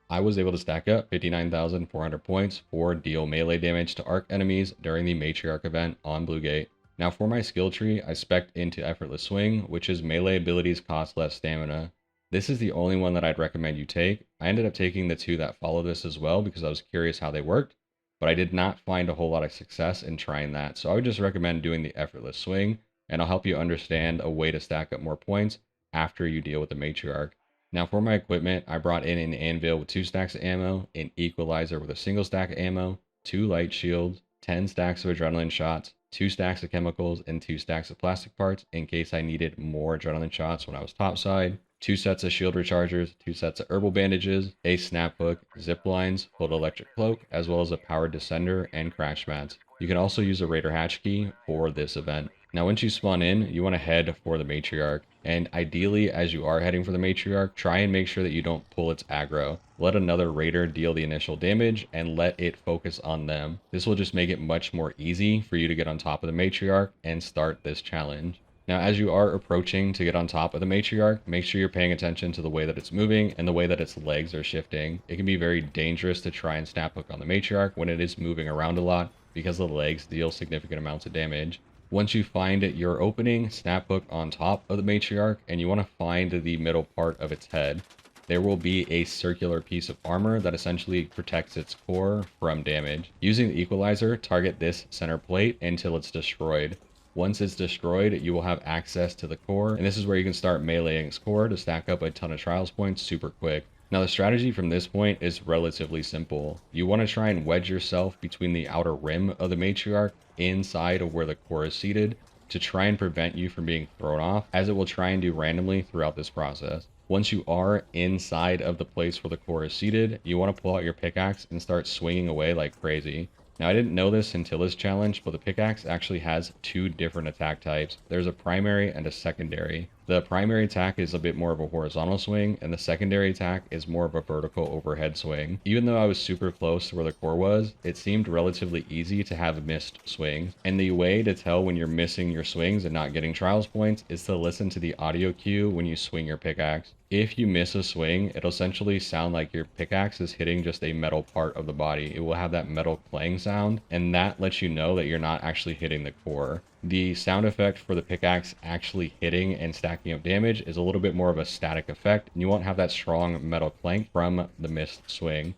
I was able to stack up 59,400 points for deal melee damage to arc enemies during the Matriarch event on Blue Gate. Now for my skill tree, I spec'd into Effortless Swing, which is melee abilities cost less stamina. This is the only one that I'd recommend you take. I ended up taking the two that follow this as well because I was curious how they worked, but I did not find a whole lot of success in trying that. So I would just recommend doing the Effortless Swing, and I'll help you understand a way to stack up more points after you deal with the Matriarch. Now for my equipment, I brought in an anvil with 2 stacks of ammo, an equalizer with a single stack of ammo, 2 light shields, 10 stacks of adrenaline shots, 2 stacks of chemicals, and 2 stacks of plastic parts in case I needed more adrenaline shots when I was topside, 2 sets of shield rechargers, 2 sets of herbal bandages, a snap hook, zip lines, photoelectric cloak, as well as a powered descender and crash mats. You can also use a raider hatch key for this event. Now once you spawn in, you want to head for the Matriarch, and ideally as you are heading for the Matriarch, try and make sure that you don't pull its aggro. Let another raider deal the initial damage and let it focus on them. This will just make it much more easy for you to get on top of the Matriarch and start this challenge. Now, as you are approaching to get on top of the Matriarch, make sure you're paying attention to the way that it's moving and the way that its legs are shifting. It can be very dangerous to try and snap hook on the Matriarch when it is moving around a lot because the legs deal significant amounts of damage. Once you find your opening, snap hook on top of the Matriarch, and you want to find the middle part of its head. There will be a circular piece of armor that essentially protects its core from damage. Using the equalizer, target this center plate until it's destroyed. Once it's destroyed, you will have access to the core, and this is where you can start meleeing its core to stack up a ton of trials points super quick. Now the strategy from this point is relatively simple. You want to try and wedge yourself between the outer rim of the Matriarch inside of where the core is seated to try and prevent you from being thrown off, as it will try and do randomly throughout this process. Once you are inside of the place where the core is seated, you want to pull out your pickaxe and start swinging away like crazy. Now, I didn't know this until this challenge, but the pickaxe actually has 2 different attack types. There's a primary and a secondary. The primary attack is a bit more of a horizontal swing, and the secondary attack is more of a vertical overhead swing. Even though I was super close to where the core was, it seemed relatively easy to have missed swings. And the way to tell when you're missing your swings and not getting trials points is to listen to the audio cue when you swing your pickaxe. If you miss a swing, it'll essentially sound like your pickaxe is hitting just a metal part of the body. It will have that metal clang sound, and that lets you know that you're not actually hitting the core. The sound effect for the pickaxe actually hitting and stacking up damage is a little bit more of a static effect, and you won't have that strong metal clank from the missed swing.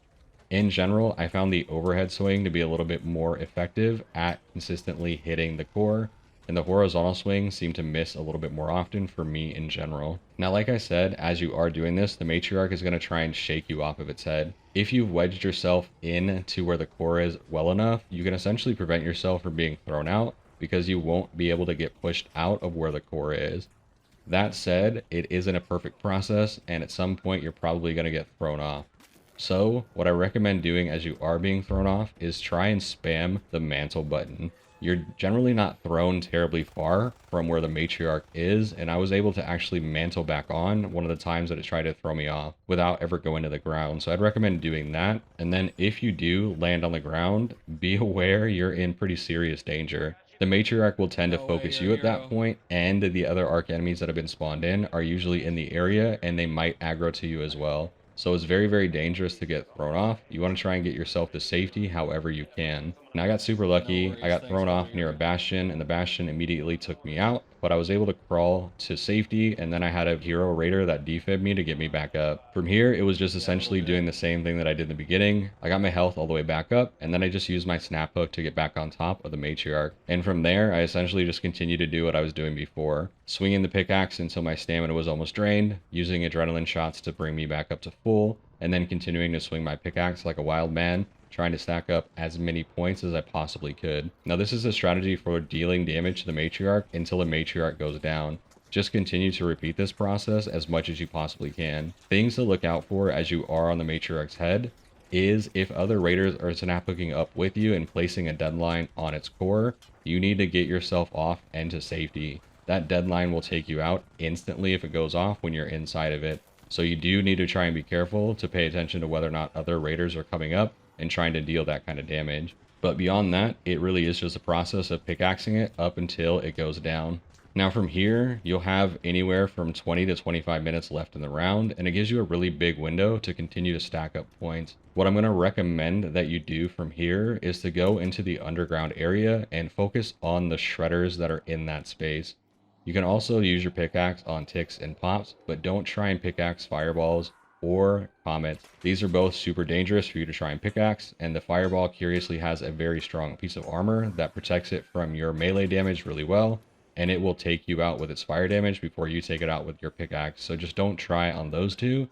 In general, I found the overhead swing to be a little bit more effective at consistently hitting the core, and the horizontal swing seemed to miss a little bit more often for me in general. Now, like I said, as you are doing this, the Matriarch is going to try and shake you off of its head. If you've wedged yourself in to where the core is well enough, you can essentially prevent yourself from being thrown out because you won't be able to get pushed out of where the core is. That said, it isn't a perfect process, and at some point you're probably going to get thrown off. So, what I recommend doing as you are being thrown off is try and spam the mantle button. You're generally not thrown terribly far from where the Matriarch is, and I was able to actually mantle back on one of the times that it tried to throw me off without ever going to the ground. So I'd recommend doing that. And then if you do land on the ground, be aware you're in pretty serious danger. The Matriarch will tend to focus you at that point, and the other arc enemies that have been spawned in are usually in the area, and they might aggro to you as well. So it's very, very dangerous to get thrown off. You want to try and get yourself to safety however you can. And I got super lucky. I got thrown off near a bastion, and the bastion immediately took me out. But I was able to crawl to safety, and then I had a hero raider that defib me to get me back up. From here, it was just essentially doing the same thing that I did in the beginning. I got my health all the way back up, and then I just used my snap hook to get back on top of the Matriarch. And from there, I essentially just continued to do what I was doing before. Swinging the pickaxe until my stamina was almost drained, using adrenaline shots to bring me back up to full, and then continuing to swing my pickaxe like a wild man, trying to stack up as many points as I possibly could. Now, this is a strategy for dealing damage to the Matriarch until the Matriarch goes down. Just continue to repeat this process as much as you possibly can. Things to look out for as you are on the Matriarch's head is if other raiders are snaphooking up with you and placing a deadline on its core, you need to get yourself off and to safety. That deadline will take you out instantly if it goes off when you're inside of it. So you do need to try and be careful to pay attention to whether or not other raiders are coming up and trying to deal that kind of damage. But beyond that, it really is just a process of pickaxing it up until it goes down. Now from here, you'll have anywhere from 20 to 25 minutes left in the round, and it gives you a really big window to continue to stack up points. What I'm going to recommend that you do from here is to go into the underground area and focus on the shredders that are in that space. You can also use your pickaxe on ticks and pops, but don't try and pickaxe fireballs or comets. These are both super dangerous for you to try and pickaxe, and the fireball curiously has a very strong piece of armor that protects it from your melee damage really well, and it will take you out with its fire damage before you take it out with your pickaxe. So just don't try on those two.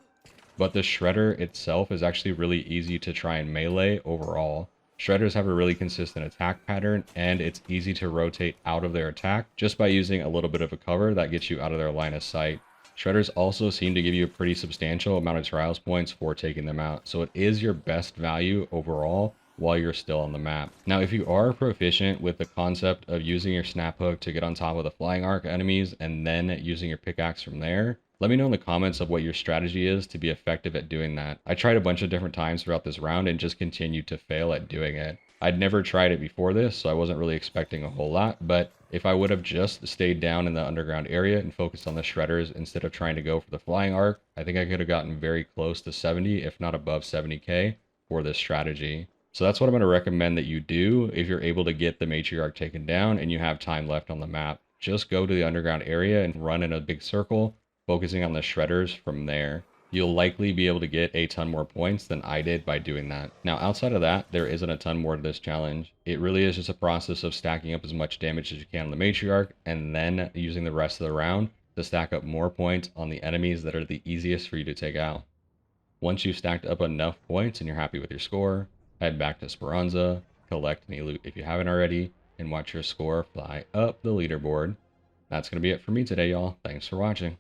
But the shredder itself is actually really easy to try and melee overall. Shredders have a really consistent attack pattern, and it's easy to rotate out of their attack just by using a little bit of a cover that gets you out of their line of sight. Shredders also seem to give you a pretty substantial amount of trials points for taking them out, so it is your best value overall while you're still on the map. Now, if you are proficient with the concept of using your snap hook to get on top of the flying arc enemies and then using your pickaxe from there, let me know in the comments of what your strategy is to be effective at doing that. I tried a bunch of different times throughout this round and just continued to fail at doing it. I'd never tried it before this, so I wasn't really expecting a whole lot, but if I would have just stayed down in the underground area and focused on the shredders instead of trying to go for the flying arc, I think I could have gotten very close to 70, if not above 70k for this strategy. So that's what I'm going to recommend that you do if you're able to get the matriarch taken down and you have time left on the map. Just go to the underground area and run in a big circle, focusing on the shredders from there. You'll likely be able to get a ton more points than I did by doing that. Now, outside of that, there isn't a ton more to this challenge. It really is just a process of stacking up as much damage as you can on the matriarch and then using the rest of the round to stack up more points on the enemies that are the easiest for you to take out. Once you've stacked up enough points and you're happy with your score, head back to Speranza, collect any loot if you haven't already, and watch your score fly up the leaderboard. That's going to be it for me today, y'all. Thanks for watching.